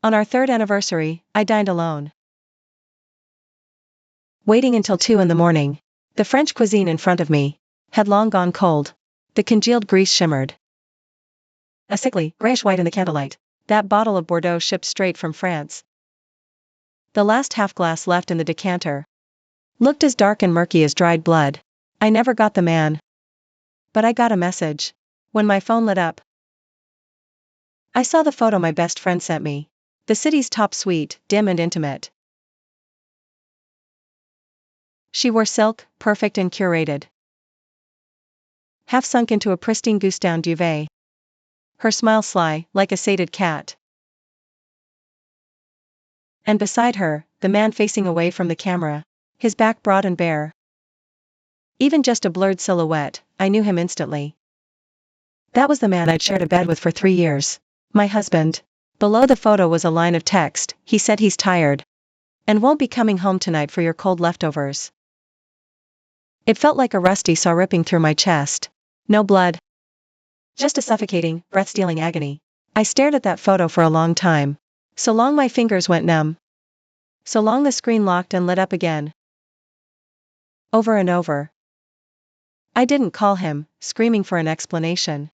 On our third anniversary, I dined alone, waiting until 2 in the morning. The French cuisine in front of me had long gone cold. The congealed grease shimmered a sickly, grayish-white in the candlelight. That bottle of Bordeaux shipped straight from France. The last half-glass left in the decanter looked as dark and murky as dried blood. I never got the man. But I got a message. When my phone lit up, I saw the photo my best friend sent me. The city's top suite, dim and intimate. She wore silk, perfect and curated, half sunk into a pristine goose-down duvet. Her smile sly, like a sated cat. And beside her, the man facing away from the camera, his back broad and bare. Even just a blurred silhouette, I knew him instantly. That was the man I'd shared a bed with for 3 years. My husband. Below the photo was a line of text. He said he's tired and won't be coming home tonight for your cold leftovers. It felt like a rusty saw ripping through my chest. No blood. Just a suffocating, breath-stealing agony. I stared at that photo for a long time. So long my fingers went numb. So long the screen locked and lit up again. Over and over. I didn't call him, screaming for an explanation.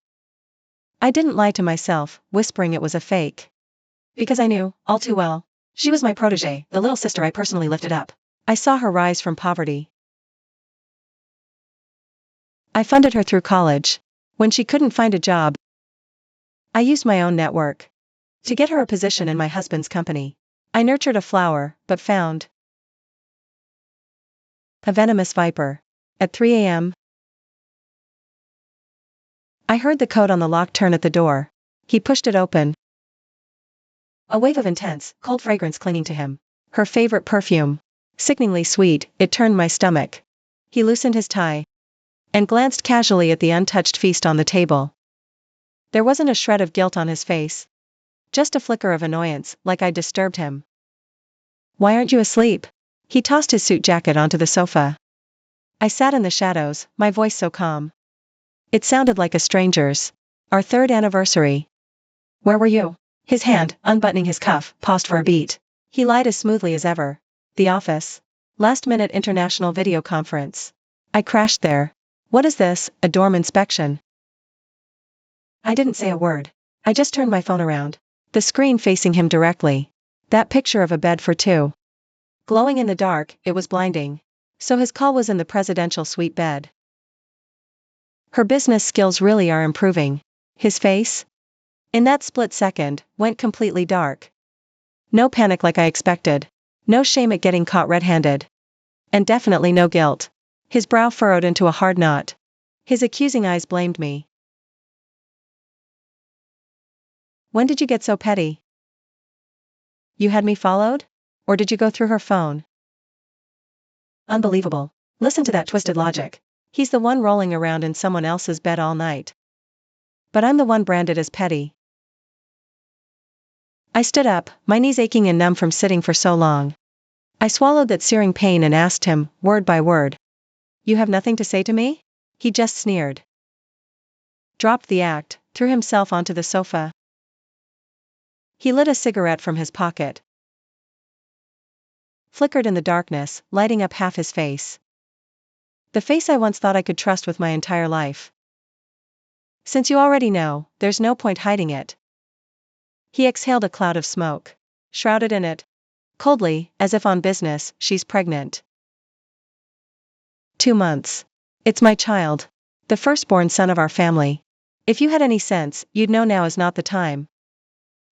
I didn't lie to myself, whispering it was a fake. Because I knew, all too well, she was my protégée, the little sister I personally lifted up. I saw her rise from poverty. I funded her through college. When she couldn't find a job, I used my own network to get her a position in my husband's company. I nurtured a flower, but found a venomous viper. At 3 a.m., I heard the code on the lock turn at the door. He pushed it open. A wave of intense, cold fragrance clinging to him. Her favorite perfume. Sickeningly sweet, it turned my stomach. He loosened his tie and glanced casually at the untouched feast on the table. There wasn't a shred of guilt on his face. Just a flicker of annoyance, like I'd disturbed him. Why aren't you asleep? He tossed his suit jacket onto the sofa. I sat in the shadows, my voice so calm. It sounded like a stranger's. Our third anniversary. Where were you? His hand, unbuttoning his cuff, paused for a beat. He lied as smoothly as ever. The office. Last-minute international video conference. I crashed there. What is this, a dorm inspection? I didn't say a word. I just turned my phone around. The screen facing him directly. That picture of a bed for 2. Glowing in the dark, it was blinding. So his call was in the presidential suite bed. Her business skills really are improving. His face? In that split second, went completely dark. No panic like I expected. No shame at getting caught red-handed. And definitely no guilt. His brow furrowed into a hard knot. His accusing eyes blamed me. When did you get so petty? You had me followed? Or did you go through her phone? Unbelievable. Listen to that twisted logic. He's the one rolling around in someone else's bed all night. But I'm the one branded as petty. I stood up, my knees aching and numb from sitting for so long. I swallowed that searing pain and asked him, word by word. You have nothing to say to me? He just sneered. Dropped the act, threw himself onto the sofa. He lit a cigarette from his pocket. Flickered in the darkness, lighting up half his face. The face I once thought I could trust with my entire life. Since you already know, there's no point hiding it. He exhaled a cloud of smoke. Shrouded in it. Coldly, as if on business, she's pregnant. 2 months. It's my child. The firstborn son of our family. If you had any sense, you'd know now is not the time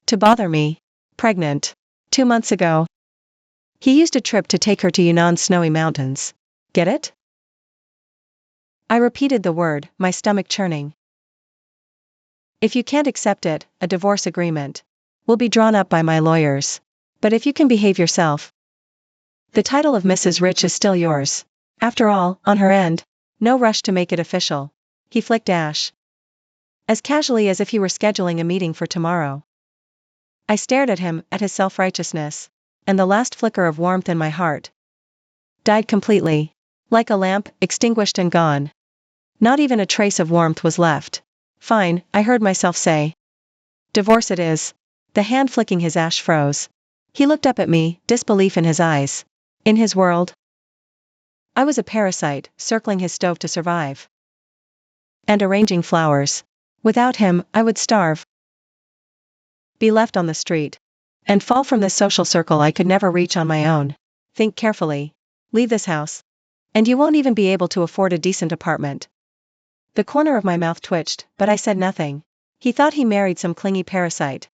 to bother me. Pregnant. 2 months ago. He used a trip to take her to Yunnan's snowy mountains. Get it? I repeated the word, my stomach churning. If you can't accept it, a divorce agreement will be drawn up by my lawyers. But if you can behave yourself, the title of Mrs. Rich is still yours. After all, on her end, no rush to make it official. He flicked ash. As casually as if he were scheduling a meeting for tomorrow. I stared at him, at his self-righteousness, and the last flicker of warmth in my heart died completely. Like a lamp, extinguished and gone. Not even a trace of warmth was left. Fine, I heard myself say. Divorce it is. The hand flicking his ash froze. He looked up at me, disbelief in his eyes. In his world, I was a parasite, circling his stove to survive. And arranging flowers. Without him, I would starve. Be left on the street. And fall from this social circle I could never reach on my own. Think carefully. Leave this house. And you won't even be able to afford a decent apartment. The corner of my mouth twitched, but I said nothing. He thought he married some clingy parasite.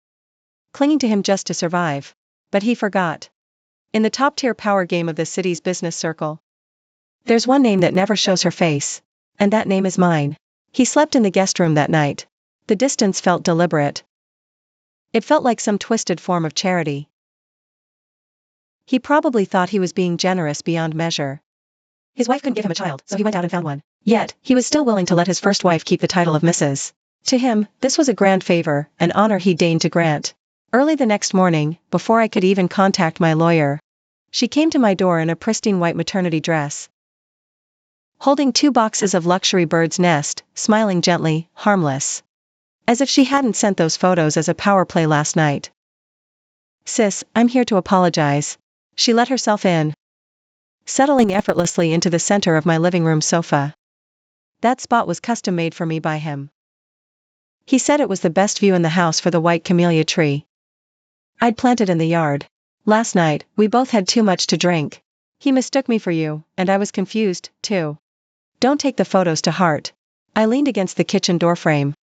Clinging to him just to survive. But he forgot. In the top-tier power game of the city's business circle, there's one name that never shows her face. And that name is mine. He slept in the guest room that night. The distance felt deliberate. It felt like some twisted form of charity. He probably thought he was being generous beyond measure. His wife couldn't give him a child, so he went out and found one. Yet, he was still willing to let his first wife keep the title of Mrs. To him, this was a grand favor, an honor he deigned to grant. Early the next morning, before I could even contact my lawyer, she came to my door in a pristine white maternity dress, holding 2 boxes of luxury bird's nest, smiling gently, harmless. As if she hadn't sent those photos as a power play last night. Sis, I'm here to apologize. She let herself in, settling effortlessly into the center of my living room sofa. That spot was custom made for me by him. He said it was the best view in the house for the white camellia tree I'd planted in the yard. Last night, we both had too much to drink. He mistook me for you, and I was confused, too. Don't take the photos to heart. I leaned against the kitchen doorframe,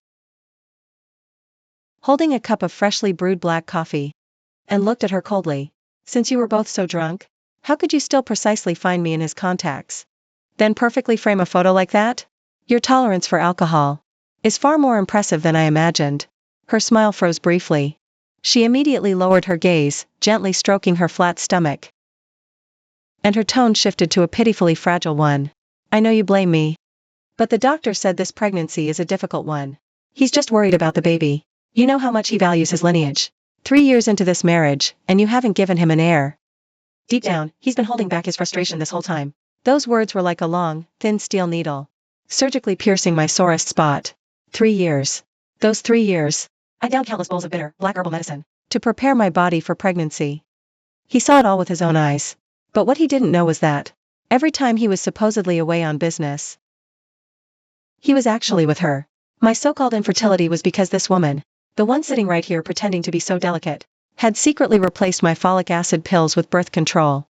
holding a cup of freshly brewed black coffee, and looked at her coldly. Since you were both so drunk, how could you still precisely find me in his contacts? Then perfectly frame a photo like that? Your tolerance for alcohol is far more impressive than I imagined. Her smile froze briefly. She immediately lowered her gaze, gently stroking her flat stomach. And her tone shifted to a pitifully fragile one. I know you blame me. But the doctor said this pregnancy is a difficult one. He's just worried about the baby. You know how much he values his lineage. 3 years into this marriage, and you haven't given him an heir. Deep down, he's been holding back his frustration this whole time. Those words were like a long, thin steel needle, surgically piercing my sorest spot. 3 years. Those 3 years. I downed countless bowls of bitter, black herbal medicine to prepare my body for pregnancy. He saw it all with his own eyes. But what he didn't know was that, every time he was supposedly away on business, he was actually with her. My so-called infertility was because this woman, the one sitting right here pretending to be so delicate, had secretly replaced my folic acid pills with birth control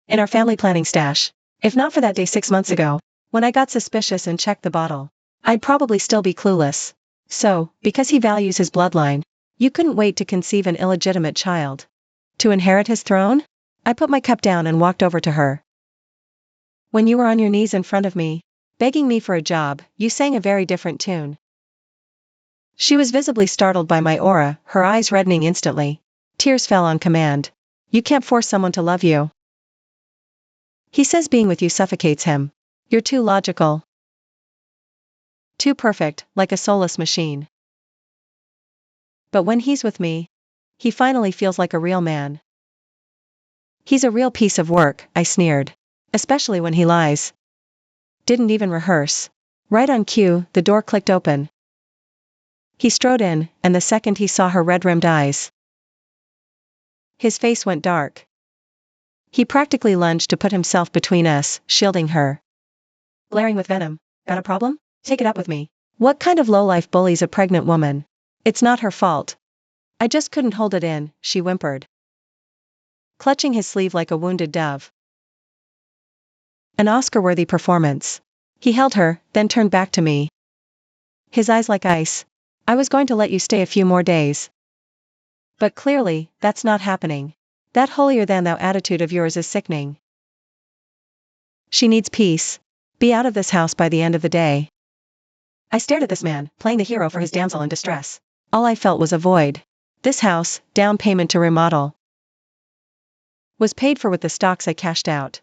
in our family planning stash. If not for that day 6 months ago, when I got suspicious and checked the bottle, I'd probably still be clueless. So, because he values his bloodline, you couldn't wait to conceive an illegitimate child to inherit his throne? I put my cup down and walked over to her. When you were on your knees in front of me, begging me for a job, you sang a very different tune. She was visibly startled by my aura, her eyes reddening instantly. Tears fell on command. You can't force someone to love you. He says being with you suffocates him. You're too logical. Too perfect, like a soulless machine. But when he's with me, he finally feels like a real man. He's a real piece of work, I sneered. Especially when he lies. Didn't even rehearse. Right on cue, the door clicked open. He strode in, and the second he saw her red-rimmed eyes, his face went dark. He practically lunged to put himself between us, shielding her. Glaring with venom. Got a problem? Take it up with me. What kind of lowlife bullies a pregnant woman? It's not her fault. I just couldn't hold it in, she whimpered, clutching his sleeve like a wounded dove. An Oscar-worthy performance. He held her, then turned back to me. His eyes like ice. I was going to let you stay a few more days. But clearly, that's not happening. That holier-than-thou attitude of yours is sickening. She needs peace. Be out of this house by the end of the day. I stared at this man, playing the hero for his damsel in distress. All I felt was a void. This house, down payment to remodel, was paid for with the stocks I cashed out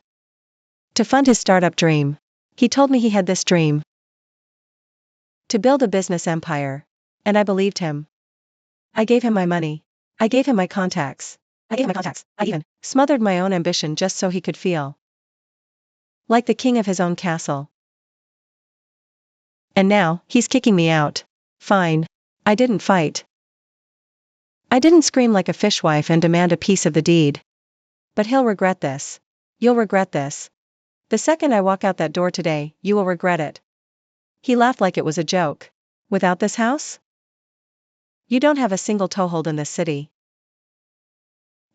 to fund his startup dream. He told me he had this dream to build a business empire. And I believed him. I gave him my money. I gave him my contacts. I even smothered my own ambition just so he could feel like the king of his own castle. And now, he's kicking me out. Fine. I didn't fight. I didn't scream like a fishwife and demand a piece of the deed. But he'll regret this. You'll regret this. The second I walk out that door today, you will regret it. He laughed like it was a joke. Without this house? You don't have a single toehold in this city.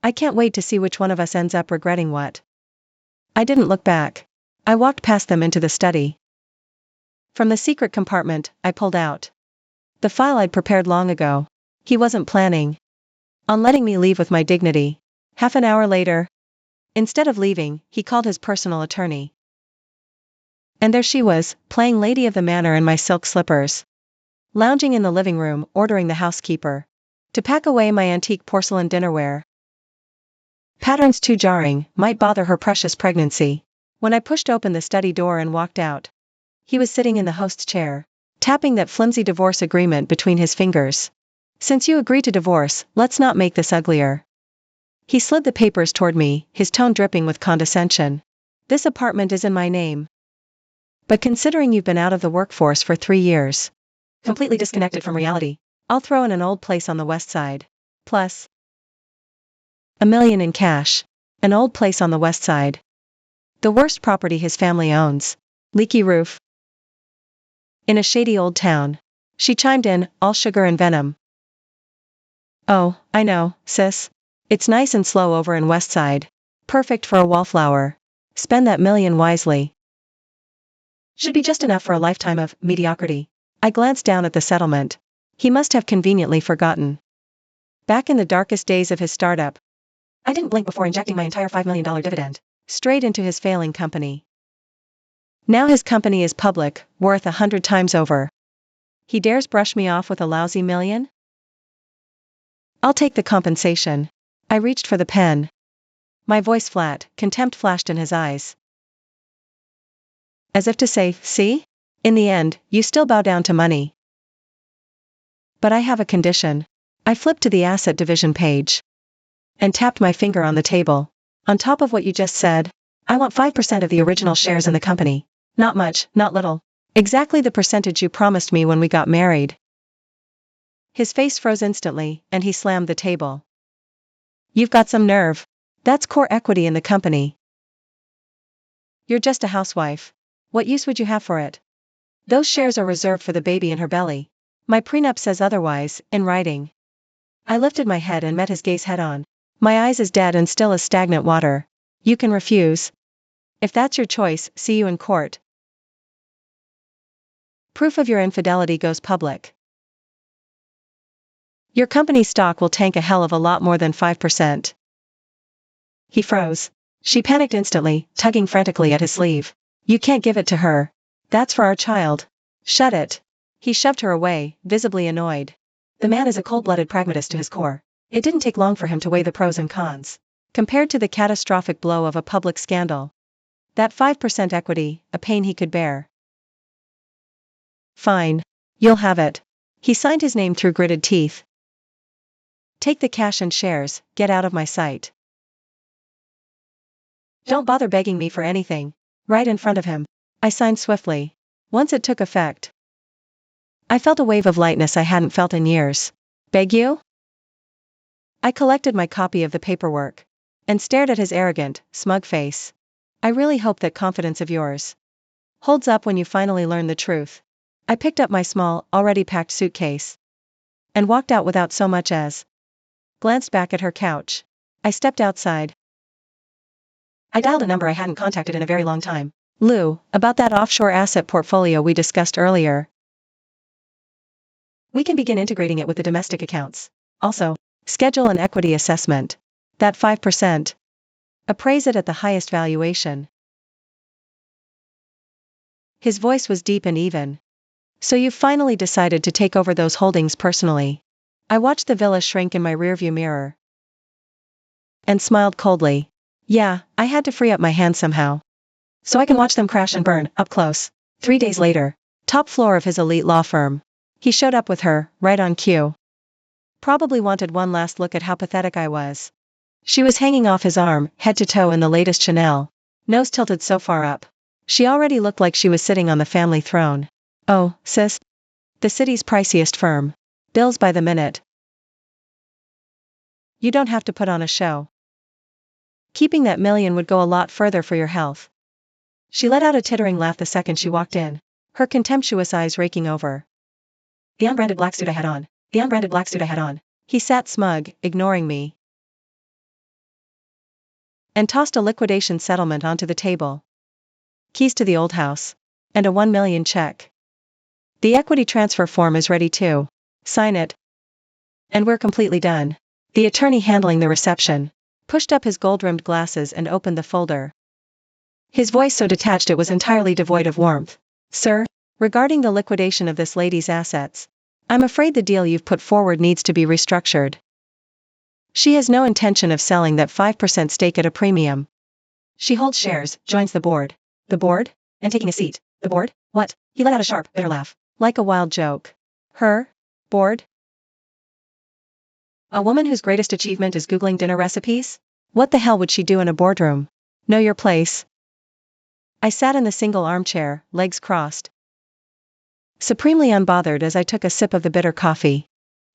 I can't wait to see which one of us ends up regretting what. I didn't look back. I walked past them into the study. From the secret compartment, I pulled out the file I'd prepared long ago. He wasn't planning on letting me leave with my dignity. Half an hour later, instead of leaving, he called his personal attorney. And there she was, playing lady of the manor in my silk slippers. Lounging in the living room, ordering the housekeeper to pack away my antique porcelain dinnerware. Patterns too jarring, might bother her precious pregnancy. When I pushed open the study door and walked out, he was sitting in the host's chair, tapping that flimsy divorce agreement between his fingers. Since you agreed to divorce, let's not make this uglier. He slid the papers toward me, his tone dripping with condescension. This apartment is in my name. But considering you've been out of the workforce for 3 years, completely disconnected from reality, I'll throw in an old place on the west side. Plus $1 million in cash. An old place on the west side. The worst property his family owns. Leaky roof. In a shady old town. She chimed in, all sugar and venom. Oh, I know, sis. It's nice and slow over in West Side. Perfect for a wallflower. Spend that $1 million wisely. Should be just enough for a lifetime of mediocrity. I glanced down at the settlement. He must have conveniently forgotten. Back in the darkest days of his startup, I didn't blink before injecting my entire $5 million dividend straight into his failing company. Now his company is public, worth 100 times over. He dares brush me off with a lousy $1 million? I'll take the compensation. I reached for the pen. My voice flat, contempt flashed in his eyes. As if to say, see? In the end, you still bow down to money. But I have a condition. I flipped to the asset division page and tapped my finger on the table. On top of what you just said, I want 5% of the original shares in the company. Not much, not little. Exactly the percentage you promised me when we got married. His face froze instantly, and he slammed the table. You've got some nerve. That's core equity in the company. You're just a housewife. What use would you have for it? Those shares are reserved for the baby in her belly. My prenup says otherwise, in writing. I lifted my head and met his gaze head-on. My eyes as dead and still as stagnant water. You can refuse. If that's your choice, see you in court. Proof of your infidelity goes public. Your company's stock will tank a hell of a lot more than 5%. He froze. She panicked instantly, tugging frantically at his sleeve. You can't give it to her. That's for our child. Shut it. He shoved her away, visibly annoyed. The man is a cold-blooded pragmatist to his core. It didn't take long for him to weigh the pros and cons. Compared to the catastrophic blow of a public scandal. That 5% equity, a pain he could bear. Fine. You'll have it. He signed his name through gritted teeth. Take the cash and shares, get out of my sight. Don't bother begging me for anything. Right in front of him. I signed swiftly. Once it took effect, I felt a wave of lightness I hadn't felt in years. Beg you? I collected my copy of the paperwork and stared at his arrogant, smug face. I really hope that confidence of yours holds up when you finally learn the truth. I picked up my small, already packed suitcase and walked out without so much as glanced back at her couch. I stepped outside. I dialed a number I hadn't contacted in a very long time. Lou, about that offshore asset portfolio we discussed earlier. We can begin integrating it with the domestic accounts. Also, schedule an equity assessment. That 5%. Appraise it at the highest valuation. His voice was deep and even. So you've finally decided to take over those holdings personally. I watched the villa shrink in my rearview mirror and smiled coldly. Yeah, I had to free up my hands somehow. So I can watch them crash and burn, up close. 3 days later. Top floor of his elite law firm. He showed up with her, right on cue. Probably wanted one last look at how pathetic I was. She was hanging off his arm, head to toe in the latest Chanel. Nose tilted so far up. She already looked like she was sitting on the family throne. Oh, sis. The city's priciest firm. Bills by the minute. You don't have to put on a show. Keeping that million would go a lot further for your health. She let out a tittering laugh the second she walked in, her contemptuous eyes raking over. The unbranded black suit I had on. The unbranded black suit I had on. He sat smug, ignoring me, and tossed a liquidation settlement onto the table. Keys to the old house. And a 1 million check. The equity transfer form is ready too. Sign it. And we're completely done. The attorney handling the reception pushed up his gold-rimmed glasses and opened the folder. His voice so detached it was entirely devoid of warmth. Sir, regarding the liquidation of this lady's assets, I'm afraid the deal you've put forward needs to be restructured. She has no intention of selling that 5% stake at a premium. She holds shares, joins the board. The board? And taking a seat. The board? What? He let out a sharp, bitter laugh, like a wild joke. Her? Board? A woman whose greatest achievement is Googling dinner recipes? What the hell would she do in a boardroom? Know your place. I sat in the single armchair, legs crossed, supremely unbothered as I took a sip of the bitter coffee.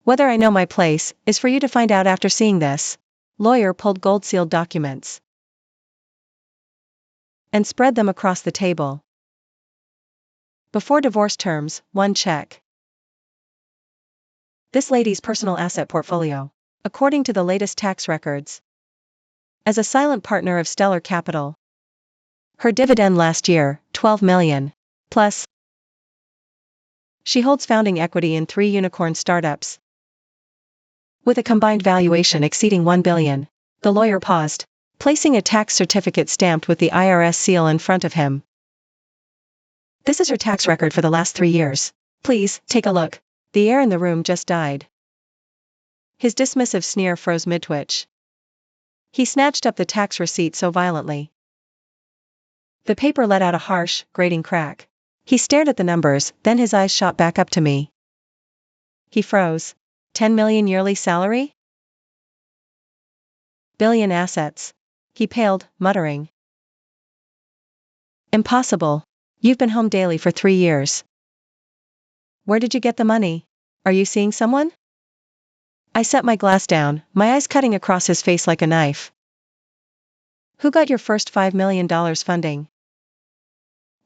Whether I know my place is for you to find out after seeing this. Lawyer pulled gold-sealed documents and spread them across the table. Before divorce terms, 1 check. This lady's personal asset portfolio, according to the latest tax records, as a silent partner of Stellar Capital. Her dividend last year, 12 million. Plus, she holds founding equity in 3 unicorn startups, with a combined valuation exceeding 1 billion. The lawyer paused, placing a tax certificate stamped with the IRS seal in front of him. This is her tax record for the last 3 years. Please, take a look. The air in the room just died. His dismissive sneer froze mid-twitch. He snatched up the tax receipt so violently. The paper let out a harsh, grating crack. He stared at the numbers, then his eyes shot back up to me. He froze. 10 million yearly salary? Billion assets. He paled, muttering. Impossible. You've been home daily for 3 years. Where did you get the money? Are you seeing someone? I set my glass down, my eyes cutting across his face like a knife. Who got your first $5 million funding?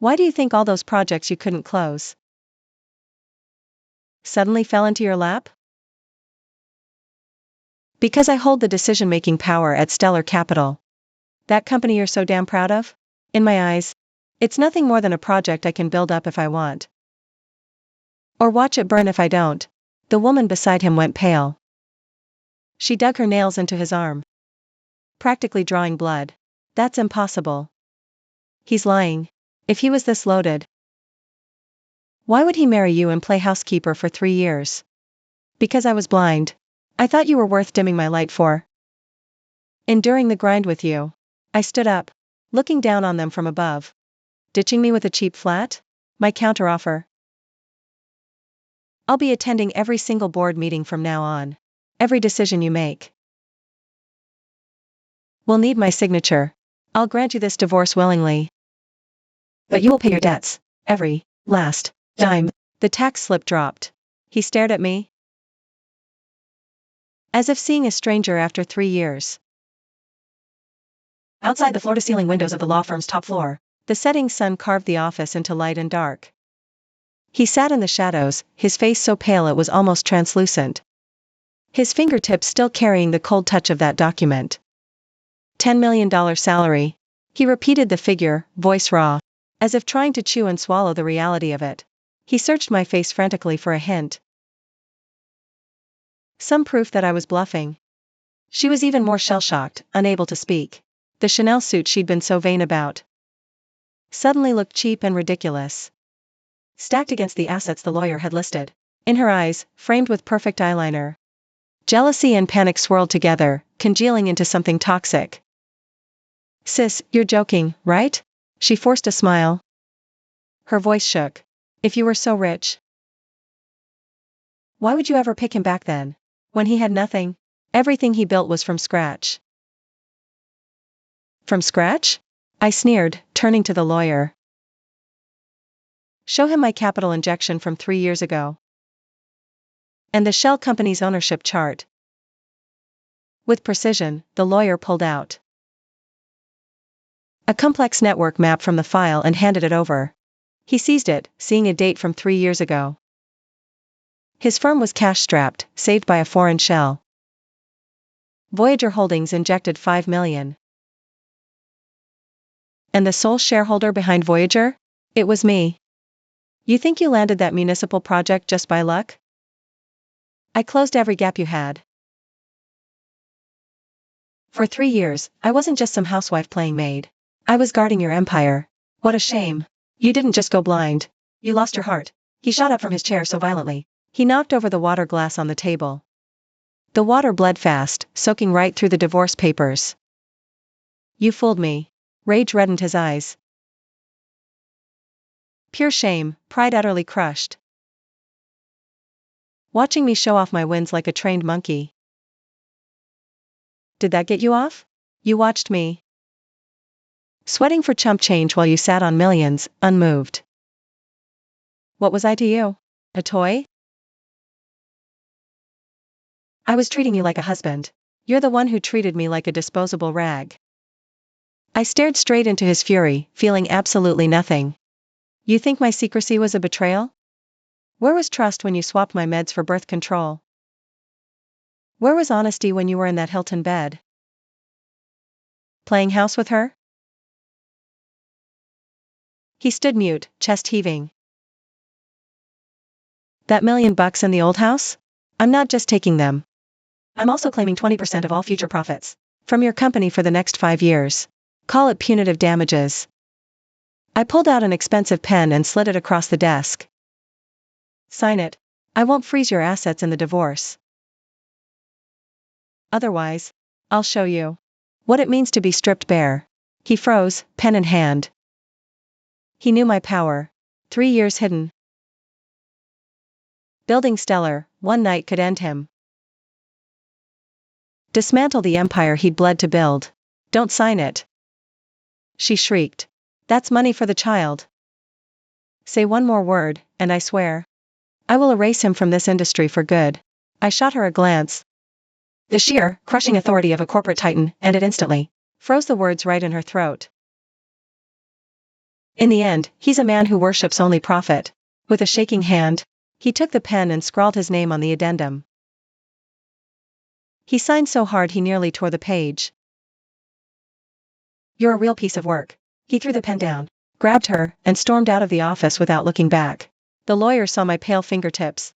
Why do you think all those projects you couldn't close suddenly fell into your lap? Because I hold the decision-making power at Stellar Capital. That company you're so damn proud of? In my eyes, it's nothing more than a project I can build up if I want. Or watch it burn if I don't. The woman beside him went pale. She dug her nails into his arm, practically drawing blood. That's impossible. He's lying. If he was this loaded, why would he marry you and play housekeeper for 3 years? Because I was blind. I thought you were worth dimming my light for. Enduring the grind with you. I stood up, looking down on them from above. Ditching me with a cheap flat? My counteroffer. I'll be attending every single board meeting from now on. Every decision you make will need my signature. I'll grant you this divorce willingly. But you will pay your debts. Every last dime. The tax slip dropped. He stared at me, as if seeing a stranger after 3 years. Outside the floor-to-ceiling windows of the law firm's top floor, the setting sun carved the office into light and dark. He sat in the shadows, his face so pale it was almost translucent. His fingertips still carrying the cold touch of that document. $10 million salary. He repeated the figure, voice raw, as if trying to chew and swallow the reality of it. He searched my face frantically for a hint. Some proof that I was bluffing. She was even more shell-shocked, unable to speak. The Chanel suit she'd been so vain about suddenly looked cheap and ridiculous, stacked against the assets the lawyer had listed. In her eyes, framed with perfect eyeliner, jealousy and panic swirled together, congealing into something toxic. Sis, you're joking, right? She forced a smile. Her voice shook. If you were so rich, why would you ever pick him back then? When he had nothing? Everything he built was from scratch. From scratch? I sneered, turning to the lawyer. Show him my capital injection from 3 years ago. And the shell company's ownership chart. With precision, the lawyer pulled out a complex network map from the file and handed it over. He seized it, seeing a date from 3 years ago. His firm was cash-strapped, saved by a foreign shell. Voyager Holdings injected $5 million. And the sole shareholder behind Voyager? It was me. You think you landed that municipal project just by luck? I closed every gap you had. For 3 years, I wasn't just some housewife playing maid. I was guarding your empire. What a shame. You didn't just go blind. You lost your heart. He shot up from his chair so violently. He knocked over the water glass on the table. The water bled fast, soaking right through the divorce papers. You fooled me. Rage reddened his eyes. Pure shame, pride utterly crushed. Watching me show off my wins like a trained monkey. Did that get you off? You watched me. Sweating for chump change while you sat on millions, unmoved. What was I to you? A toy? I was treating you like a husband. You're the one who treated me like a disposable rag. I stared straight into his fury, feeling absolutely nothing. You think my secrecy was a betrayal? Where was trust when you swapped my meds for birth control? Where was honesty when you were in that Hilton bed? Playing house with her? He stood mute, chest heaving. That $1 million in the old house? I'm not just taking them. I'm also claiming 20% of all future profits from your company for the next 5 years. Call it punitive damages. I pulled out an expensive pen and slid it across the desk. Sign it. I won't freeze your assets in the divorce. Otherwise, I'll show you what it means to be stripped bare. He froze, pen in hand. He knew my power. 3 years hidden. Building stellar, one night could end him. Dismantle the empire he'd bled to build. Don't sign it. She shrieked. That's money for the child. Say one more word, and I swear I will erase him from this industry for good. I shot her a glance. The sheer, crushing authority of a corporate titan ended instantly, froze the words right in her throat. In the end, he's a man who worships only profit. With a shaking hand, he took the pen and scrawled his name on the addendum. He signed so hard he nearly tore the page. You're a real piece of work. He threw the pen down, grabbed her, and stormed out of the office without looking back. The lawyer saw my pale fingertips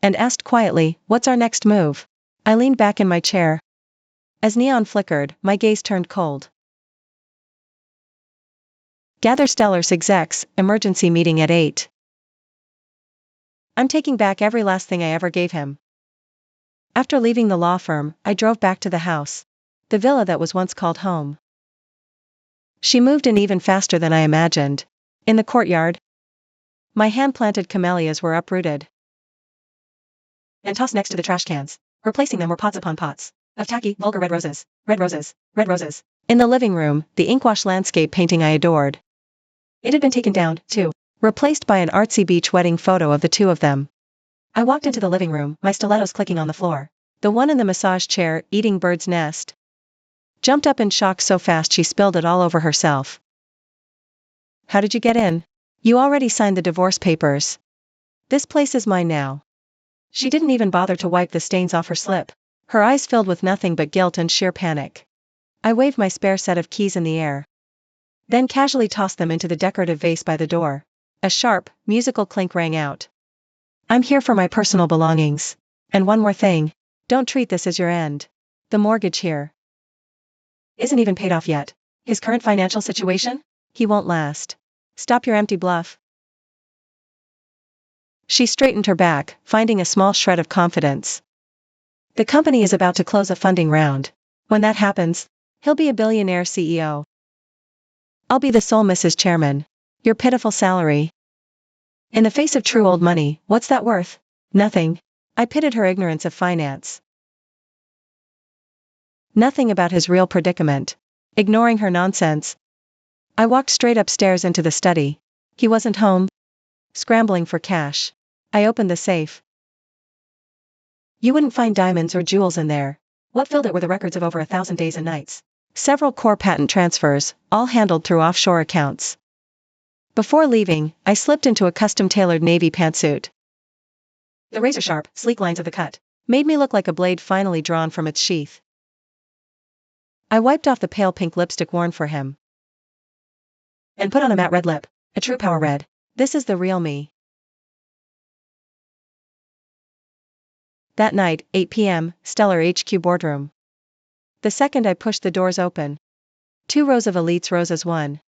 and asked quietly, "What's our next move?" I leaned back in my chair. As neon flickered, my gaze turned cold. Gather Stellar's execs, emergency meeting at 8. I'm taking back every last thing I ever gave him. After leaving the law firm, I drove back to the house. The villa that was once called home. She moved in even faster than I imagined. In the courtyard, my hand-planted camellias were uprooted and tossed next to the trash cans. Replacing them were pots upon pots of tacky, vulgar red roses, red roses, red roses. In the living room, the inkwash landscape painting I adored. It had been taken down, too, replaced by an artsy beach wedding photo of the two of them. I walked into the living room, my stilettos clicking on the floor. The one in the massage chair, eating bird's nest, jumped up in shock so fast she spilled it all over herself. How did you get in? You already signed the divorce papers. This place is mine now. She didn't even bother to wipe the stains off her slip. Her eyes filled with nothing but guilt and sheer panic. I waved my spare set of keys in the air. Then casually tossed them into the decorative vase by the door. A sharp, musical clink rang out. I'm here for my personal belongings. And one more thing. Don't treat this as your end. The mortgage here isn't even paid off yet. His current financial situation? He won't last. Stop your empty bluff. She straightened her back, finding a small shred of confidence. The company is about to close a funding round. When that happens, he'll be a billionaire CEO. I'll be the sole Mrs. Chairman. Your pitiful salary. In the face of true old money, what's that worth? Nothing. I pitied her ignorance of finance. Nothing about his real predicament. Ignoring her nonsense, I walked straight upstairs into the study. He wasn't home. Scrambling for cash, I opened the safe. You wouldn't find diamonds or jewels in there. What filled it were the records of over 1,000 days and nights. Several core patent transfers, all handled through offshore accounts. Before leaving, I slipped into a custom-tailored navy pantsuit. The razor-sharp, sleek lines of the cut made me look like a blade finally drawn from its sheath. I wiped off the pale pink lipstick worn for him and put on a matte red lip, a true power red. This is the real me. That night, 8 p.m., Stellar HQ boardroom. The second I pushed the doors open, 2 rows of elites rose as one.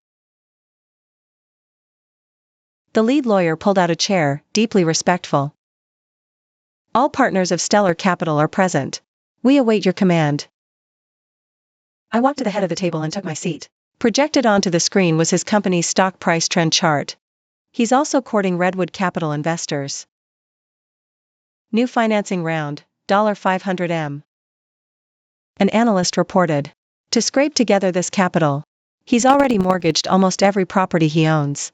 The lead lawyer pulled out a chair, deeply respectful. All partners of Stellar Capital are present. We await your command. I walked to the head of the table and took my seat. Projected onto the screen was his company's stock price trend chart. He's also courting Redwood Capital investors. New financing round, $500M. An analyst reported. To scrape together this capital, he's already mortgaged almost every property he owns.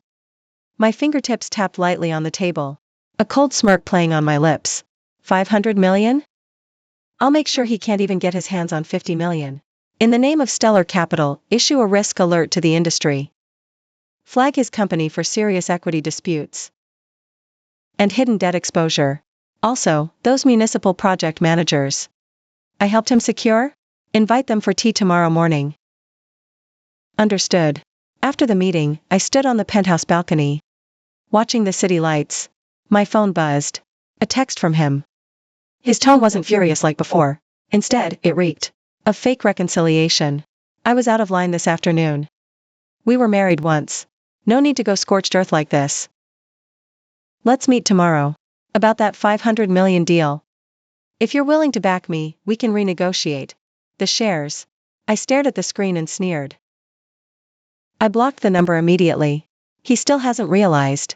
My fingertips tapped lightly on the table. A cold smirk playing on my lips. 500 million? I'll make sure he can't even get his hands on 50 million. In the name of Stellar Capital, issue a risk alert to the industry. Flag his company for serious equity disputes and hidden debt exposure. Also, those municipal project managers I helped him secure? Invite them for tea tomorrow morning. Understood. After the meeting, I stood on the penthouse balcony, watching the city lights. My phone buzzed. A text from him. His tone wasn't furious like before. Instead, it reeked of fake reconciliation. I was out of line this afternoon. We were married once. No need to go scorched earth like this. Let's meet tomorrow. About that 500 million deal. If you're willing to back me, we can renegotiate the shares. I stared at the screen and sneered. I blocked the number immediately. He still hasn't realized.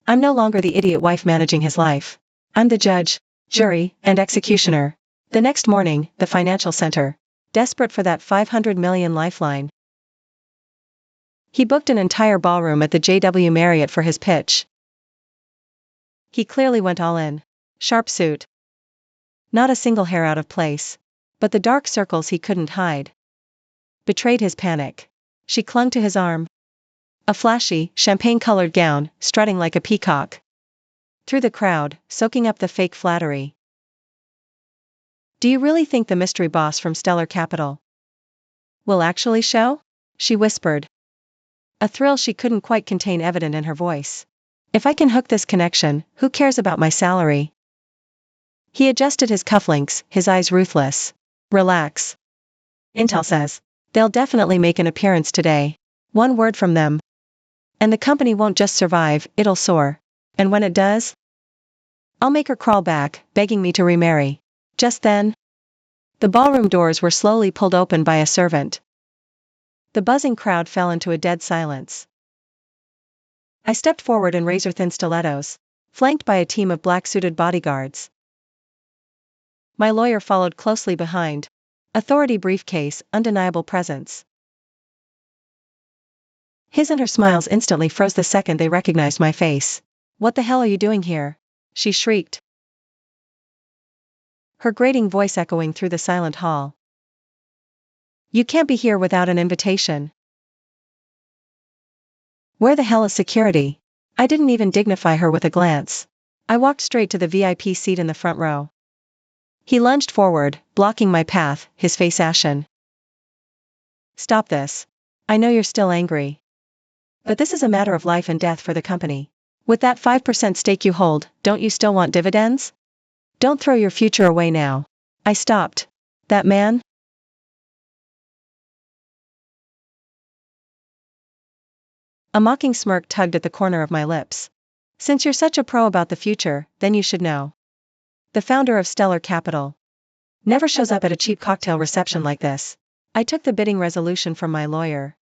I'm no longer the idiot wife managing his life. I'm the judge, jury, and executioner. The next morning, the financial center. Desperate for that 500 million lifeline. He booked an entire ballroom at the JW Marriott for his pitch. He clearly went all in. Sharp suit. Not a single hair out of place. But the dark circles he couldn't hide betrayed his panic. She clung to his arm. A flashy, champagne-colored gown, strutting like a peacock. Through the crowd, soaking up the fake flattery. Do you really think the mystery boss from Stellar Capital will actually show? She whispered. A thrill she couldn't quite contain evident in her voice. If I can hook this connection, who cares about my salary? He adjusted his cufflinks, his eyes ruthless. Relax. Intel says they'll definitely make an appearance today. One word from them. And the company won't just survive, it'll soar. And when it does, I'll make her crawl back, begging me to remarry. Just then, the ballroom doors were slowly pulled open by a servant. The buzzing crowd fell into a dead silence. I stepped forward in razor-thin stilettos, flanked by a team of black-suited bodyguards. My lawyer followed closely behind. Authority briefcase, undeniable presence. His and her smiles instantly froze the second they recognized my face. What the hell are you doing here? She shrieked. Her grating voice echoing through the silent hall. You can't be here without an invitation. Where the hell is security? I didn't even dignify her with a glance. I walked straight to the VIP seat in the front row. He lunged forward, blocking my path, his face ashen. Stop this. I know you're still angry. But this is a matter of life and death for the company. With that 5% stake you hold, don't you still want dividends? Don't throw your future away now. I stopped. That man? A mocking smirk tugged at the corner of my lips. Since you're such a pro about the future, then you should know. The founder of Stellar Capital never shows up at a cheap cocktail reception like this. I took the bidding resolution from my lawyer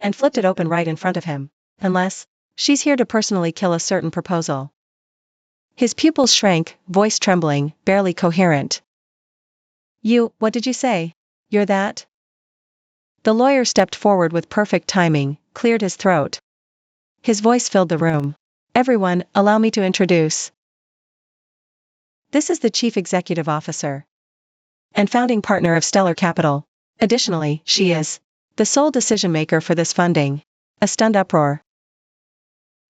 and flipped it open right in front of him. Unless she's here to personally kill a certain proposal. His pupils shrank, voice trembling, barely coherent. What did you say? You're that? The lawyer stepped forward with perfect timing, cleared his throat. His voice filled the room. Everyone, allow me to introduce This is the chief executive officer and founding partner of Stellar Capital. Additionally, she is the sole decision-maker for this funding. A stunned uproar.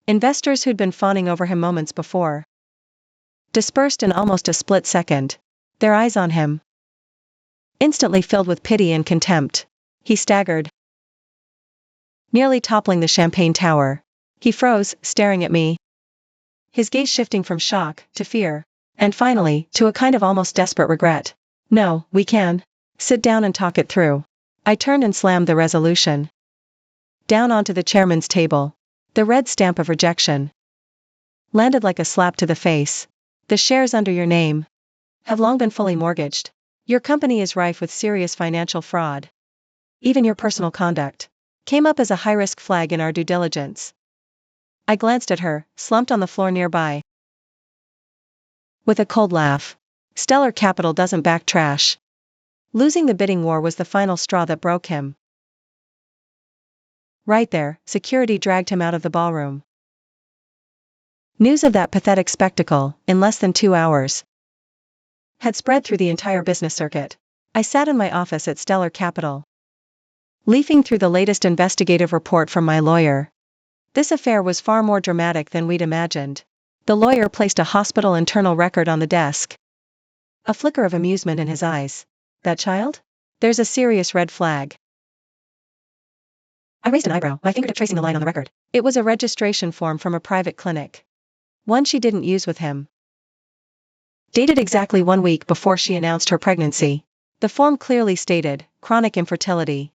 Investors who'd been fawning over him moments before dispersed in almost a split second, their eyes on him, instantly filled with pity and contempt. He staggered, nearly toppling the champagne tower. He froze, staring at me, his gaze shifting from shock to fear, and finally, to a kind of almost desperate regret. No, we can sit down and talk it through. I turned and slammed the resolution down onto the chairman's table. The red stamp of rejection landed like a slap to the face. The shares under your name have long been fully mortgaged. Your company is rife with serious financial fraud. Even your personal conduct came up as a high-risk flag in our due diligence. I glanced at her, slumped on the floor nearby, with a cold laugh. Stellar Capital doesn't back trash. Losing the bidding war was the final straw that broke him. Right there, security dragged him out of the ballroom. News of that pathetic spectacle, in less than 2 hours, had spread through the entire business circuit. I sat in my office at Stellar Capital, leafing through the latest investigative report from my lawyer. This affair was far more dramatic than we'd imagined. The lawyer placed a hospital internal record on the desk, a flicker of amusement in his eyes. That child? There's a serious red flag. I raised an eyebrow, my fingertip tracing the line on the record. It was a registration form from a private clinic. One she didn't use with him. Dated exactly 1 week before she announced her pregnancy. The form clearly stated, chronic infertility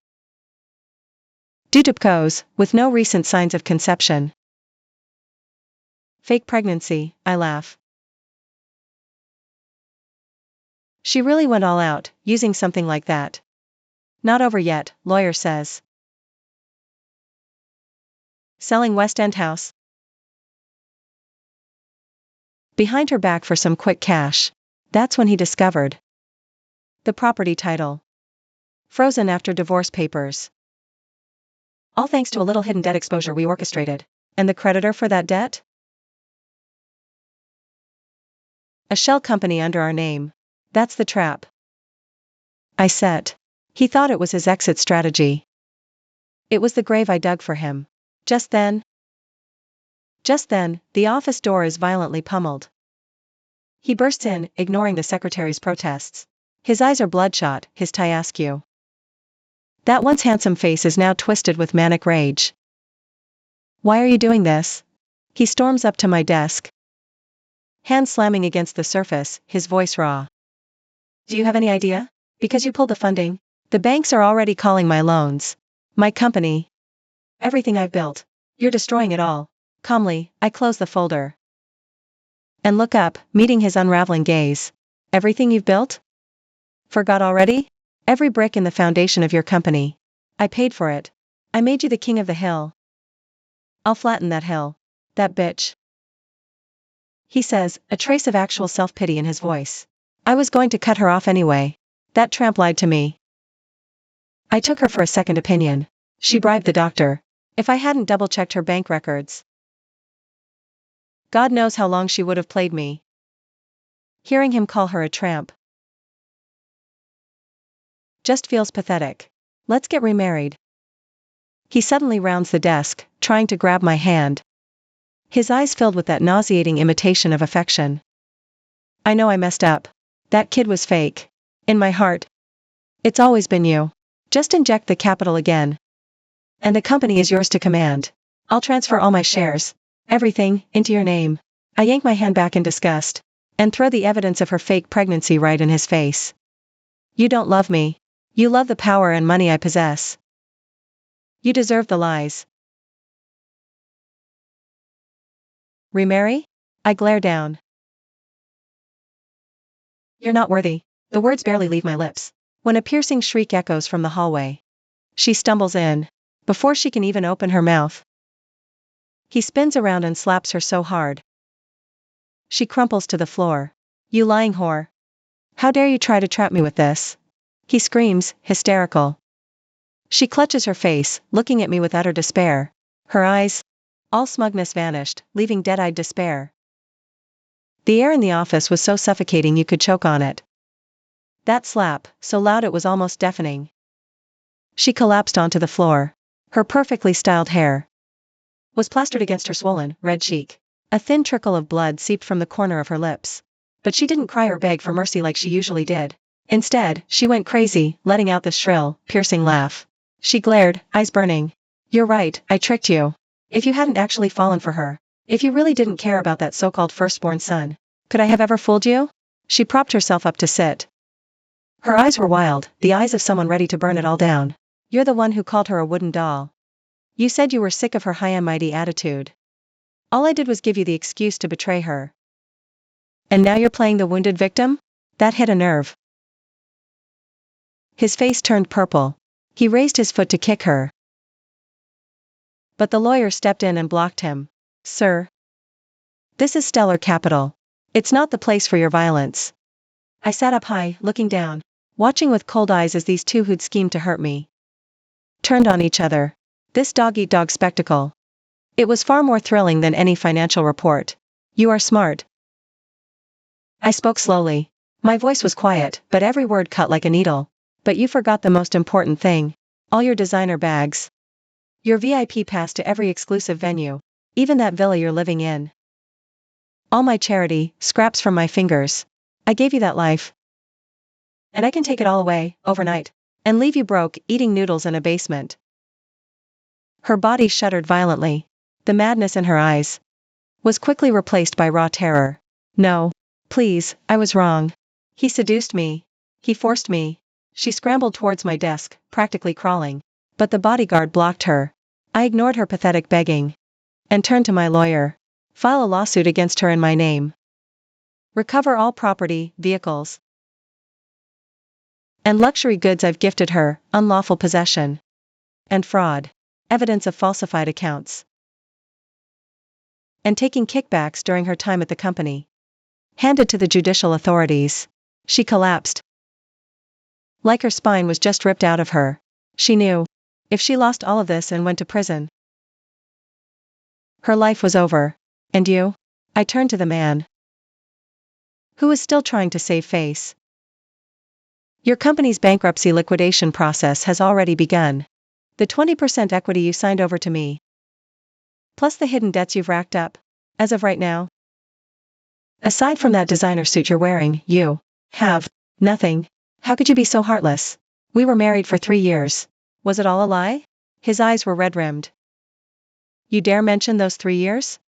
due to PCOS, with no recent signs of conception. Fake pregnancy, I laugh. She really went all out, using something like that. Not over yet, lawyer says. Selling West End house. Behind her back for some quick cash. That's when he discovered the property title. Frozen after divorce papers. All thanks to a little hidden debt exposure we orchestrated. And the creditor for that debt? A shell company under our name. That's the trap. I said. He thought it was his exit strategy. It was the grave I dug for him. Just then, the office door is violently pummeled. He bursts in, ignoring the secretary's protests. His eyes are bloodshot, his tie askew. That once handsome face is now twisted with manic rage. Why are you doing this? He storms up to my desk, hand slamming against the surface, his voice raw. Do you have any idea? Because you pulled the funding. The banks are already calling my loans, my company, everything I've built. You're destroying it all. Calmly, I close the folder and look up, meeting his unraveling gaze. Everything you've built? Forgot already? Every brick in the foundation of your company. I paid for it. I made you the king of the hill. I'll flatten that hill. That bitch. He says, a trace of actual self-pity in his voice. I was going to cut her off anyway. That tramp lied to me. I took her for a second opinion. She bribed the doctor. If I hadn't double-checked her bank records, God knows how long she would have played me. Hearing him call her a tramp just feels pathetic. Let's get remarried. He suddenly rounds the desk, trying to grab my hand. His eyes filled with that nauseating imitation of affection. I know I messed up. That kid was fake. In my heart, it's always been you. Just inject the capital again, and the company is yours to command. I'll transfer all my shares, everything, into your name. I yank my hand back in disgust, and throw the evidence of her fake pregnancy right in his face. You don't love me. You love the power and money I possess. You deserve the lies. Remarry? I glare down. You're not worthy. The words barely leave my lips, when a piercing shriek echoes from the hallway. She stumbles in, before she can even open her mouth. He spins around and slaps her so hard. She crumples to the floor. You lying whore. How dare you try to trap me with this? He screams, hysterical. She clutches her face, looking at me with utter despair. Her eyes, all smugness vanished, leaving dead-eyed despair. The air in the office was so suffocating you could choke on it. That slap, so loud it was almost deafening. She collapsed onto the floor. Her perfectly styled hair was plastered against her swollen, red cheek. A thin trickle of blood seeped from the corner of her lips. But she didn't cry or beg for mercy like she usually did. Instead, she went crazy, letting out this shrill, piercing laugh. She glared, eyes burning. "You're right, I tricked you. If you hadn't actually fallen for her, if you really didn't care about that so-called firstborn son, could I have ever fooled you?" She propped herself up to sit. Her eyes were wild, the eyes of someone ready to burn it all down. "You're the one who called her a wooden doll. You said you were sick of her high and mighty attitude. All I did was give you the excuse to betray her. And now you're playing the wounded victim?" That hit a nerve. His face turned purple. He raised his foot to kick her. But the lawyer stepped in and blocked him. "Sir, this is Stellar Capital. It's not the place for your violence." I sat up high, looking down, watching with cold eyes as these two who'd schemed to hurt me turned on each other. This dog-eat-dog spectacle. It was far more thrilling than any financial report. "You are smart." I spoke slowly. My voice was quiet, but every word cut like a needle. "But you forgot the most important thing. All your designer bags. Your VIP pass to every exclusive venue. Even that villa you're living in. All my charity, scraps from my fingers. I gave you that life. And I can take it all away, overnight. And leave you broke, eating noodles in a basement." Her body shuddered violently. The madness in her eyes was quickly replaced by raw terror. "No. Please, I was wrong. He seduced me. He forced me." She scrambled towards my desk, practically crawling. But the bodyguard blocked her. I ignored her pathetic begging and turned to my lawyer. "File a lawsuit against her in my name. Recover all property, vehicles, and luxury goods I've gifted her, unlawful possession and fraud, evidence of falsified accounts, and taking kickbacks during her time at the company. Handed to the judicial authorities." She collapsed. Like her spine was just ripped out of her. She knew. If she lost all of this and went to prison, her life was over. "And you?" I turned to the man, who was still trying to save face. "Your company's bankruptcy liquidation process has already begun. The 20% equity you signed over to me, plus the hidden debts you've racked up, as of right now. Aside from that designer suit you're wearing, you have nothing. How could you be so heartless? We were married for 3 years. Was it all a lie?" His eyes were red-rimmed. "You dare mention those 3 years?"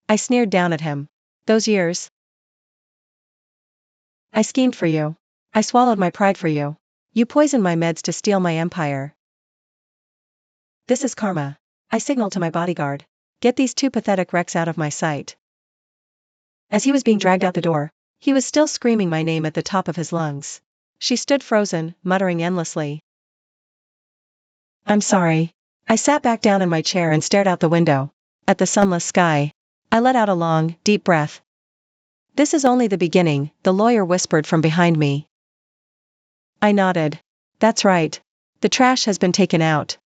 I sneered down at him. "Those years? I schemed for you. I swallowed my pride for you. You poisoned my meds to steal my empire. This is karma." I signaled to my bodyguard. "Get these two pathetic wrecks out of my sight." As he was being dragged out the door, he was still screaming my name at the top of his lungs. She stood frozen, muttering endlessly. "I'm sorry." I sat back down in my chair and stared out the window at the sunless sky. I let out a long, deep breath. "This is only the beginning," the lawyer whispered from behind me. I nodded. "That's right. The trash has been taken out.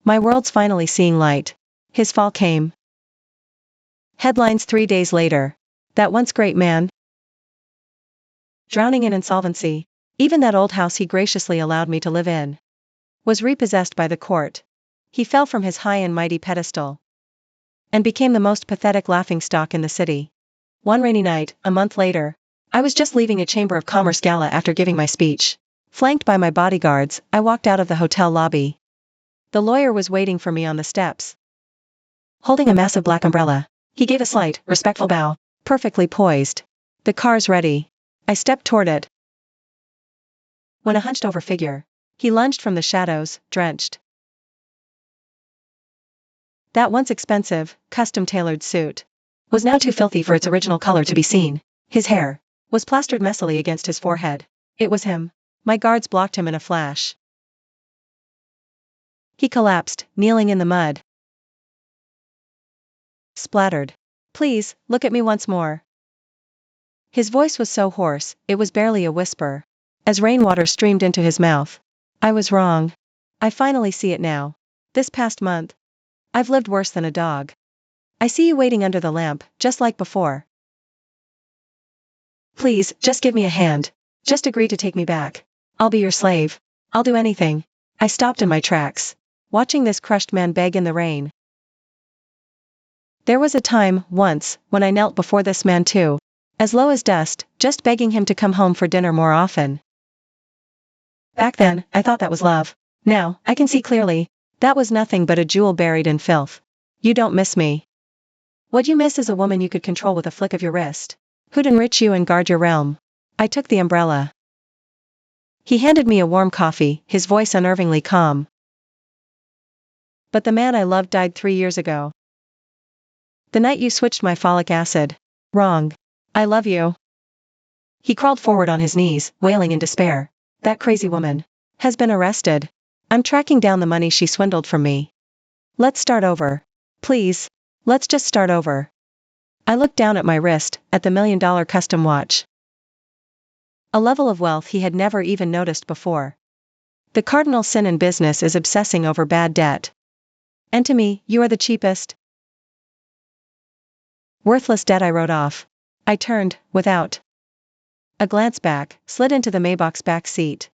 My world's finally seeing light." His fall came. Headlines 3 days later. "That once great man, drowning in insolvency. Even that old house he graciously allowed me to live in was repossessed by the court. He fell from his high and mighty pedestal and became the most pathetic laughingstock in the city." One rainy night, a month later, I was just leaving a Chamber of Commerce gala after giving my speech. Flanked by my bodyguards, I walked out of the hotel lobby. The lawyer was waiting for me on the steps, holding a massive black umbrella. He gave a slight, respectful bow, perfectly poised. "The car's ready." I stepped toward it, when a hunched-over figure, he lunged from the shadows, drenched. That once expensive, custom-tailored suit was now too filthy for its original color to be seen. His hair was plastered messily against his forehead. It was him. My guards blocked him in a flash. He collapsed, kneeling in the mud. Splattered. "Please, look at me once more." His voice was so hoarse, it was barely a whisper, as rainwater streamed into his mouth. "I was wrong. I finally see it now. This past month, I've lived worse than a dog. I see you waiting under the lamp, just like before. Please, just give me a hand. Just agree to take me back. I'll be your slave. I'll do anything. I stopped in my tracks, watching this crushed man beg in the rain. There was a time, once, when I knelt before this man too, as low as dust, just begging him to come home for dinner more often. Back then, I thought that was love. Now, I can see clearly, that was nothing but a jewel buried in filth. You don't miss me. What you miss is a woman you could control with a flick of your wrist, who'd enrich you and guard your realm. I took the umbrella. He handed me a warm coffee, his voice unnervingly calm. But the man I loved died 3 years ago. The night you switched my folic acid. Wrong. I love you. He crawled forward on his knees, wailing in despair. That crazy woman has been arrested. I'm tracking down the money she swindled from me. Let's start over. Please. Let's just start over. I looked down at my wrist, at the $1 million custom watch. A level of wealth he had never even noticed before. The cardinal sin in business is obsessing over bad debt. And to me, you are the cheapest, worthless debt I wrote off. I turned, without a glance back, slid into the Maybach's back seat.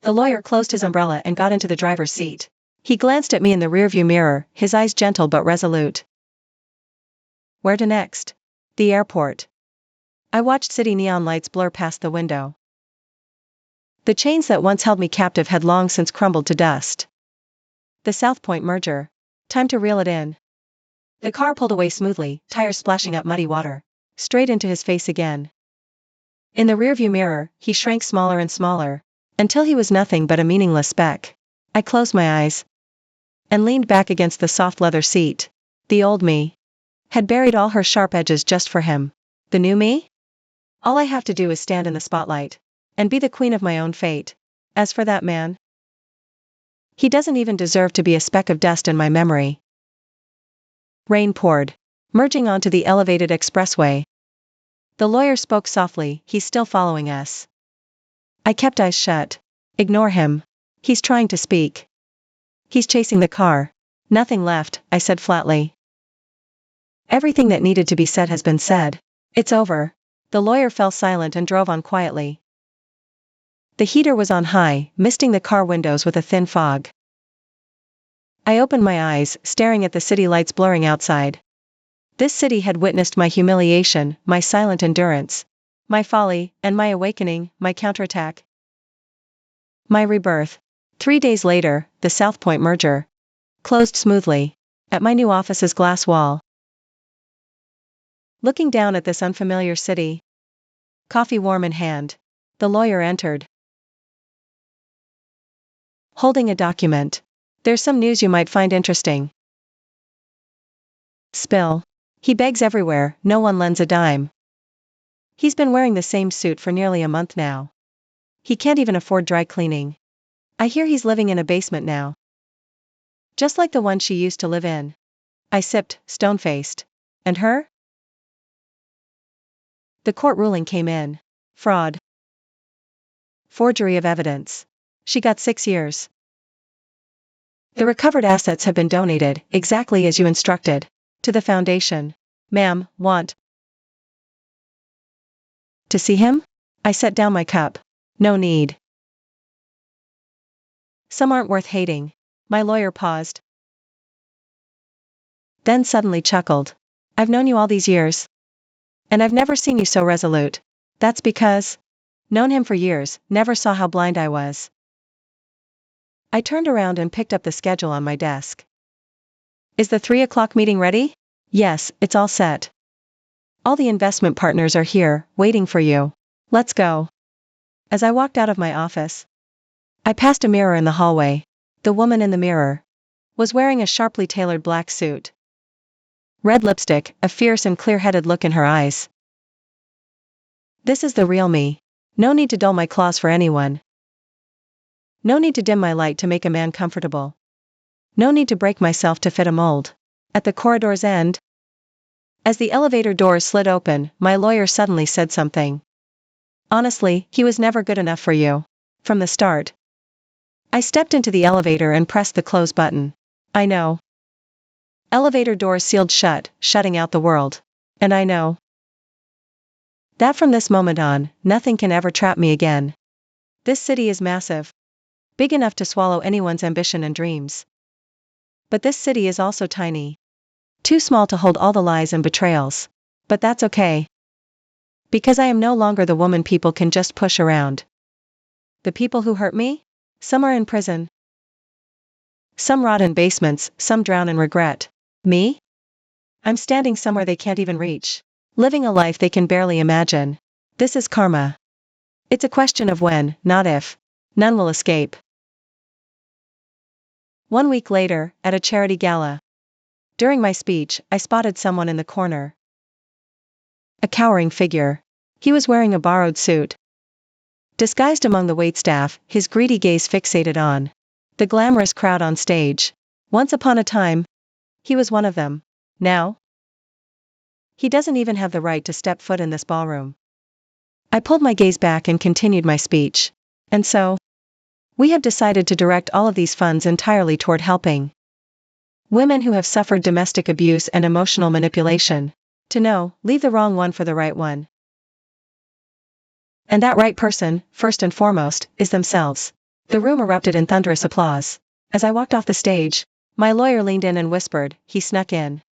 The lawyer closed his umbrella and got into the driver's seat. He glanced at me in the rearview mirror, his eyes gentle but resolute. Where to next? The airport. I watched city neon lights blur past the window. The chains that once held me captive had long since crumbled to dust. The South Point merger. Time to reel it in. The car pulled away smoothly, tires splashing up muddy water. Straight into his face again. In the rearview mirror, he shrank smaller and smaller, until he was nothing but a meaningless speck. I closed my eyes and leaned back against the soft leather seat. The old me had buried all her sharp edges just for him. The new me? All I have to do is stand in the spotlight and be the queen of my own fate. As for that man, he doesn't even deserve to be a speck of dust in my memory. Rain poured, merging onto the elevated expressway. The lawyer spoke softly, he's still following us. I kept eyes shut. Ignore him. He's trying to speak. He's chasing the car. Nothing left, I said flatly. Everything that needed to be said has been said. It's over. The lawyer fell silent and drove on quietly. The heater was on high, misting the car windows with a thin fog. I opened my eyes, staring at the city lights blurring outside. This city had witnessed my humiliation, my silent endurance, my folly, and my awakening, my counterattack. My rebirth. 3 days later, the South Point merger closed smoothly. At my new office's glass wall. Looking down at this unfamiliar city. Coffee warm in hand. The lawyer entered. Holding a document. There's some news you might find interesting. Spill. He begs everywhere, no one lends a dime. He's been wearing the same suit for nearly a month now. He can't even afford dry cleaning. I hear he's living in a basement now. Just like the one she used to live in. I sipped, stone-faced. And her? The court ruling came in. Fraud. Forgery of evidence. She got 6 years. The recovered assets have been donated, exactly as you instructed, to the foundation. Ma'am, want to see him? I set down my cup. No need. Some aren't worth hating. My lawyer paused. Then suddenly chuckled. I've known you all these years. And I've never seen you so resolute. That's because, known him for years, never saw how blind I was. I turned around and picked up the schedule on my desk. Is the 3 o'clock meeting ready? Yes, it's all set. All the investment partners are here, waiting for you. Let's go. As I walked out of my office, I passed a mirror in the hallway. The woman in the mirror was wearing a sharply tailored black suit. Red lipstick, a fierce and clear-headed look in her eyes. This is the real me. No need to dull my claws for anyone. No need to dim my light to make a man comfortable. No need to break myself to fit a mold. At the corridor's end, as the elevator doors slid open, my lawyer suddenly said something. Honestly, he was never good enough for you. From the start. I stepped into the elevator and pressed the close button. I know. Elevator doors sealed shut, shutting out the world. And I know that from this moment on, nothing can ever trap me again. This city is massive. Big enough to swallow anyone's ambition and dreams. But this city is also tiny. Too small to hold all the lies and betrayals. But that's okay. Because I am no longer the woman people can just push around. The people who hurt me? Some are in prison. Some rot in basements, some drown in regret. Me? I'm standing somewhere they can't even reach. Living a life they can barely imagine. This is karma. It's a question of when, not if. None will escape. 1 week later, at a charity gala. During my speech, I spotted someone in the corner. A cowering figure. He was wearing a borrowed suit. Disguised among the waitstaff, his greedy gaze fixated on the glamorous crowd on stage. Once upon a time, he was one of them. Now, he doesn't even have the right to step foot in this ballroom. I pulled my gaze back and continued my speech. And so, we have decided to direct all of these funds entirely toward helping women who have suffered domestic abuse and emotional manipulation. To know, leave the wrong one for the right one. And that right person, first and foremost, is themselves. The room erupted in thunderous applause. As I walked off the stage, my lawyer leaned in and whispered, he snuck in.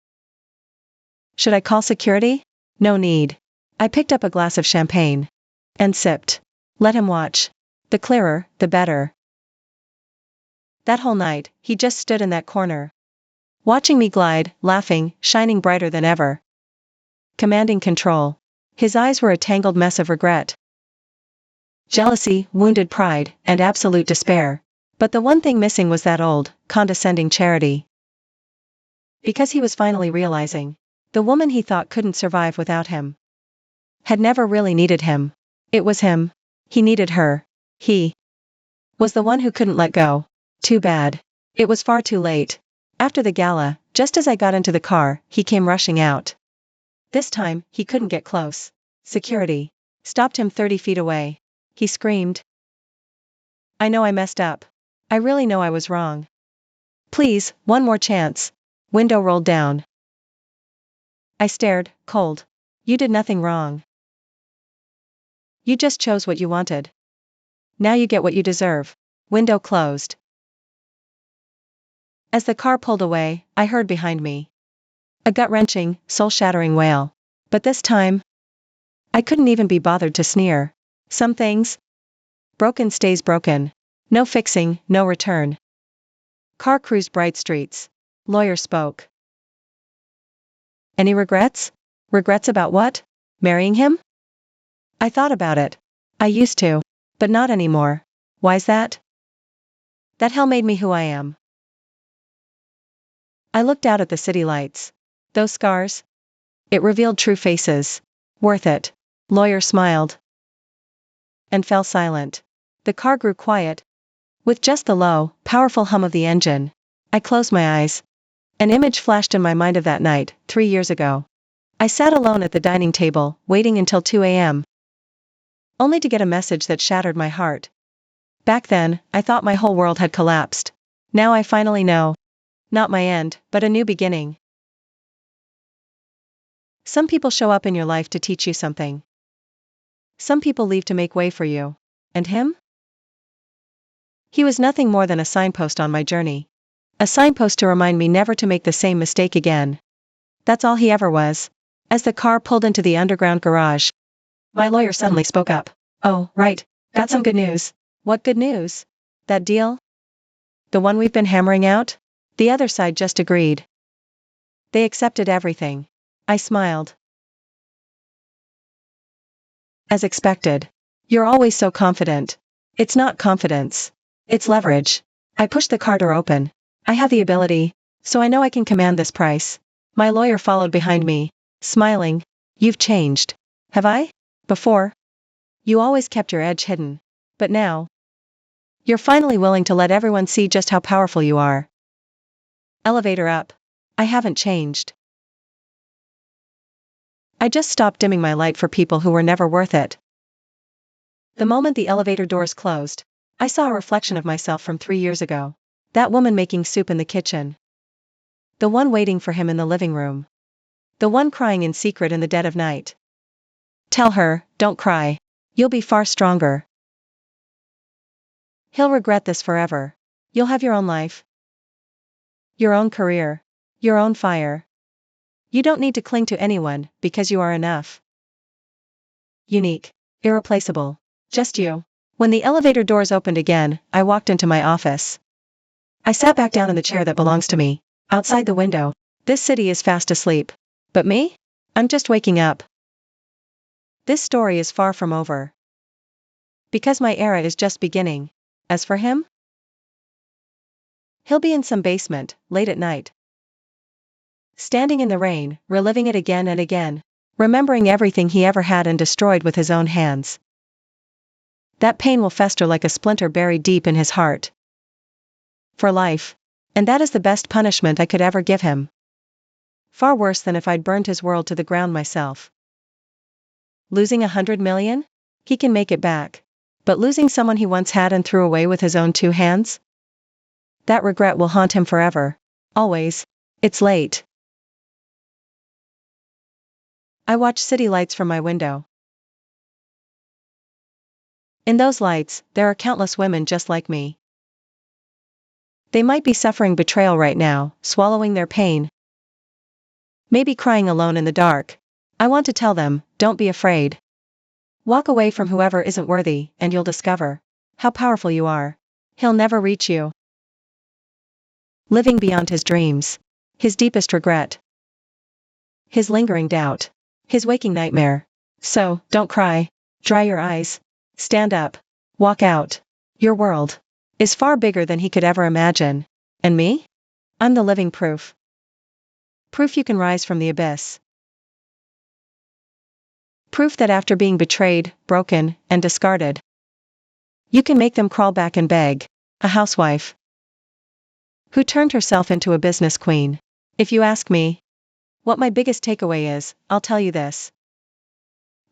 Should I call security? No need. I picked up a glass of champagne. And sipped. Let him watch. The clearer, the better. That whole night, he just stood in that corner. Watching me glide, laughing, shining brighter than ever. Commanding control. His eyes were a tangled mess of regret. Jealousy, wounded pride, and absolute despair. But the one thing missing was that old, condescending charity. Because he was finally realizing. The woman he thought couldn't survive without him. Had never really needed him. It was him. He needed her. He was the one who couldn't let go. Too bad. It was far too late. After the gala, just as I got into the car, he came rushing out. This time, he couldn't get close. Security stopped him 30 feet away. He screamed. I know I messed up. I really know I was wrong. Please, one more chance. Window rolled down. I stared, cold. You did nothing wrong. You just chose what you wanted. Now you get what you deserve. Window closed. As the car pulled away, I heard behind me a gut-wrenching, soul-shattering wail. But this time, I couldn't even be bothered to sneer. Some things, broken stays broken. No fixing, no return. Car cruised bright streets. Lawyer spoke. Any regrets? Regrets about what? Marrying him? I thought about it. I used to. But not anymore. Why's that? That hell made me who I am. I looked out at the city lights. Those scars? It revealed true faces. Worth it. Lawyer smiled. And fell silent. The car grew quiet. With just the low, powerful hum of the engine. I closed my eyes. An image flashed in my mind of that night, 3 years ago. I sat alone at the dining table, waiting until 2 a.m. Only to get a message that shattered my heart. Back then, I thought my whole world had collapsed. Now I finally know. Not my end, but a new beginning. Some people show up in your life to teach you something. Some people leave to make way for you. And him? He was nothing more than a signpost on my journey. A signpost to remind me never to make the same mistake again. That's all he ever was. As the car pulled into the underground garage, my lawyer suddenly spoke up. Oh, right. Got some good news. What good news? That deal? The one we've been hammering out? The other side just agreed. They accepted everything. I smiled. As expected. You're always so confident. It's not confidence. It's leverage. I pushed the car door open. I have the ability, so I know I can command this price. My lawyer followed behind me, smiling. You've changed. Have I? Before, you always kept your edge hidden. But now, you're finally willing to let everyone see just how powerful you are. Elevator up. I haven't changed. I just stopped dimming my light for people who were never worth it. The moment the elevator doors closed, I saw a reflection of myself from 3 years ago. That woman making soup in the kitchen. The one waiting for him in the living room. The one crying in secret in the dead of night. Tell her, don't cry. You'll be far stronger. He'll regret this forever. You'll have your own life. Your own career. Your own fire. You don't need to cling to anyone, because you are enough. Unique. Irreplaceable. Just you. When the elevator doors opened again, I walked into my office. I sat back down in the chair that belongs to me. Outside the window. This city is fast asleep. But me? I'm just waking up. This story is far from over. Because my era is just beginning. As for him? He'll be in some basement, late at night. Standing in the rain, reliving it again and again. Remembering everything he ever had and destroyed with his own hands. That pain will fester like a splinter buried deep in his heart. For life. And that is the best punishment I could ever give him. Far worse than if I'd burned his world to the ground myself. Losing 100 million? He can make it back. But losing someone he once had and threw away with his own 2 hands? That regret will haunt him forever. Always. It's late. I watch city lights from my window. In those lights, there are countless women just like me. They might be suffering betrayal right now, swallowing their pain. Maybe crying alone in the dark. I want to tell them, don't be afraid. Walk away from whoever isn't worthy, and you'll discover how powerful you are. He'll never reach you. Living beyond his dreams. His deepest regret. His lingering doubt. His waking nightmare. So, don't cry. Dry your eyes. Stand up. Walk out. Your world is far bigger than he could ever imagine. And me? I'm the living proof. Proof you can rise from the abyss. Proof that after being betrayed, broken, and discarded, you can make them crawl back and beg. A housewife who turned herself into a business queen. If you ask me what my biggest takeaway is, I'll tell you this.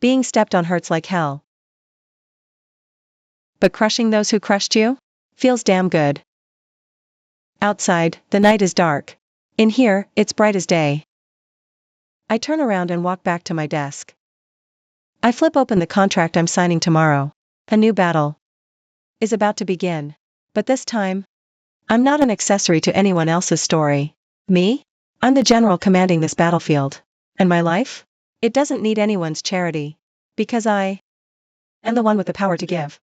Being stepped on hurts like hell. But crushing those who crushed you? Feels damn good. Outside, the night is dark. In here, it's bright as day. I turn around and walk back to my desk. I flip open the contract I'm signing tomorrow. A new battle is about to begin. But this time, I'm not an accessory to anyone else's story. Me? I'm the general commanding this battlefield. And my life? It doesn't need anyone's charity. Because I am the one with the power to give.